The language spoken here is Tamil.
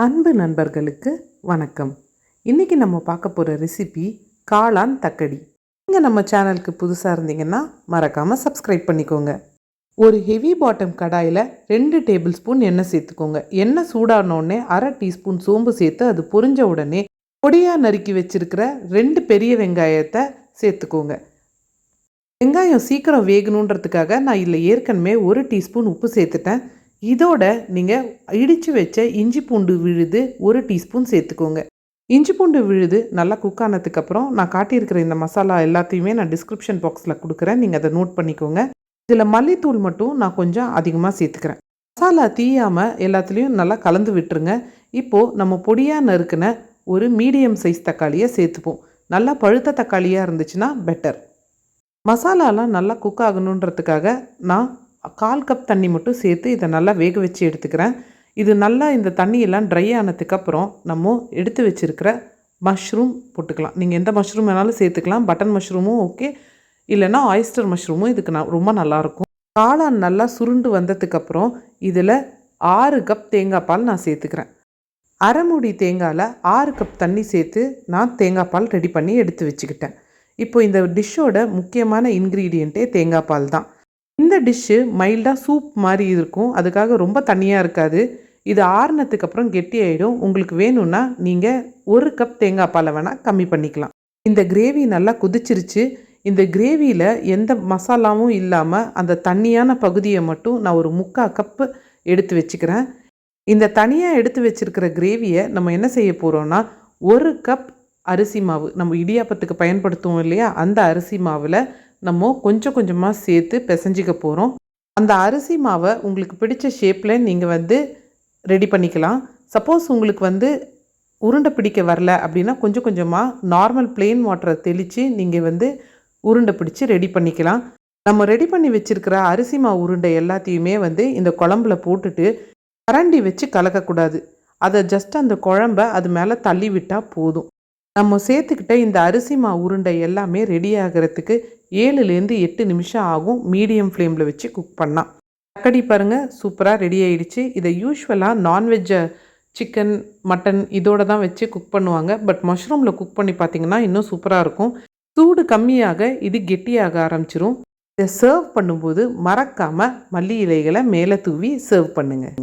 அன்பு நண்பர்களுக்கு வணக்கம். இன்றைக்கி நம்ம பார்க்க போகிற ரெசிபி காளான் தக்கடி. நீங்கள் நம்ம சேனலுக்கு புதுசாக இருந்தீங்கன்னா மறக்காமல் சப்ஸ்கிரைப் பண்ணிக்கோங்க. ஒரு ஹெவி பாட்டம் கடாயில் 2 டேபிள் ஸ்பூன் எண்ணெய் சேர்த்துக்கோங்க. எண்ணெய் சூடானோடனே 1/2 டீஸ்பூன் சோம்பு சேர்த்து அது பொரிஞ்ச உடனே பொடியாக நறுக்கி வச்சுருக்கிற 2 பெரிய வெங்காயத்தை சேர்த்துக்கோங்க. வெங்காயம் சீக்கிரம் வேகணுன்றதுக்காக நான் இதில் ஏற்கனவே 1 டீஸ்பூன் உப்பு சேர்த்துட்டேன். இதோட நீங்கள் இடித்து வச்ச இஞ்சி பூண்டு விழுது 1 டீஸ்பூன் சேர்த்துக்கோங்க. இஞ்சி பூண்டு விழுது நல்லா குக் ஆனதுக்கப்புறம் நான் காட்டியிருக்கிற இந்த மசாலா எல்லாத்தையுமே நான் டிஸ்கிரிப்ஷன் பாக்ஸில் கொடுக்குறேன், நீங்கள் அதை நோட் பண்ணிக்கோங்க. இதில் மல்லித்தூள் மட்டும் நான் கொஞ்சம் அதிகமாக சேர்த்துக்கிறேன். மசாலா தீயாமல் எல்லாத்துலேயும் நல்லா கலந்து விட்டுருங்க. இப்போது நம்ம பொடியாக நறுக்கின ஒரு மீடியம் சைஸ் தக்காளியை சேர்த்துப்போம். நல்லா பழுத்த தக்காளியாக இருந்துச்சுன்னா பெட்டர். மசாலாலாம் நல்லா குக் ஆகணுன்றதுக்காக நான் 1/4 கப் தண்ணி மட்டும் சேர்த்து இதை நல்லா வேக வச்சு எடுத்துக்கிறேன். இது நல்லா இந்த தண்ணியெல்லாம் ட்ரை ஆனதுக்கப்புறம் நம்ம எடுத்து வச்சுருக்கிற மஷ்ரூம் போட்டுக்கலாம். நீங்கள் எந்த மஷ்ரூம் வேணாலும் சேர்த்துக்கலாம். பட்டன் மஷ்ரூமும் ஓகே, இல்லைன்னா ஆயிஸ்டர் மஷ்ரூமும் இதுக்கு ரொம்ப நல்லாயிருக்கும். காளான் நல்லா சுருண்டு வந்ததுக்கப்புறம் இதில் 6 கப் தேங்காய் பால் நான் சேர்த்துக்கிறேன். அரை மூடி தேங்காயில் 6 கப் தண்ணி சேர்த்து நான் தேங்காய் பால் ரெடி பண்ணி எடுத்து வச்சுக்கிட்டேன். இப்போ இந்த டிஷ்ஷோட முக்கியமான இன்க்ரீடியண்ட்டே தேங்காய் பால் தான். இந்த டிஷ்ஷு மைல்டாக சூப் மாதிரி இருக்கும், அதுக்காக ரொம்ப தண்ணியாக இருக்காது. இது ஆறுனதுக்கப்புறம் கெட்டி ஆகிடும். உங்களுக்கு வேணும்னா நீங்கள் 1 கப் தேங்காய் பாலை வேணால் கம்மி பண்ணிக்கலாம். இந்த கிரேவி நல்லா கொதிச்சிருச்சு. இந்த கிரேவியில் எந்த மசாலாவும் இல்லாமல் அந்த தண்ணியான பகுதியை மட்டும் நான் ஒரு 3/4 கப்பு எடுத்து வச்சுக்கிறேன். இந்த தனியாக எடுத்து வச்சுருக்கிற கிரேவியை நம்ம என்ன செய்ய போகிறோன்னா, 1 கப் அரிசி மாவு, நம்ம இடியாப்பத்துக்கு பயன்படுத்துவோம் இல்லையா, அந்த அரிசி மாவில் நம்ம கொஞ்சம் கொஞ்சமாக சேர்த்து பிசைஞ்சிக்க போகிறோம். அந்த அரிசி மாவை உங்களுக்கு பிடிச்ச ஷேப்பில் நீங்கள் ரெடி பண்ணிக்கலாம். சப்போஸ் உங்களுக்கு உருண்டை பிடிக்க வரல அப்படின்னா கொஞ்சம் கொஞ்சமாக நார்மல் பிளெயின் வாட்டரை தெளித்து நீங்கள் உருண்டை பிடிச்சி ரெடி பண்ணிக்கலாம். நம்ம ரெடி பண்ணி வச்சுருக்கிற அரிசி மாவு உருண்டை எல்லாத்தையுமே இந்த குழம்புல போட்டுட்டு கரண்டி வச்சு கலக்கக்கூடாது. அதை ஜஸ்ட் அந்த குழம்ப அது மேலே தள்ளி விட்டால் போதும். நம்ம சேர்த்துக்கிட்ட இந்த அரிசி மாவு உருண்டை எல்லாமே ரெடி ஆகிறதுக்கு 7லேருந்து 8 நிமிஷம் ஆகும், மீடியம் ஃப்ளேமில் வச்சு குக் பண்ணால். தக்கடி பாருங்கள், சூப்பராக ரெடி ஆகிடுச்சு. இதை யூஸ்வலாக நான்வெஜ்ஜை சிக்கன் மட்டன் இதோடு தான் வச்சு குக் பண்ணுவாங்க. பட் மஷ்ரூமில் குக் பண்ணி பார்த்திங்கன்னா இன்னும் சூப்பராக இருக்கும். சூடு கம்மியாக இது கெட்டியாக ஆரம்பிச்சிரும். இதை சர்வ் பண்ணும்போது மறக்காமல் மல்லி இலைகளை மேலே தூவி சர்வ் பண்ணுங்கள்.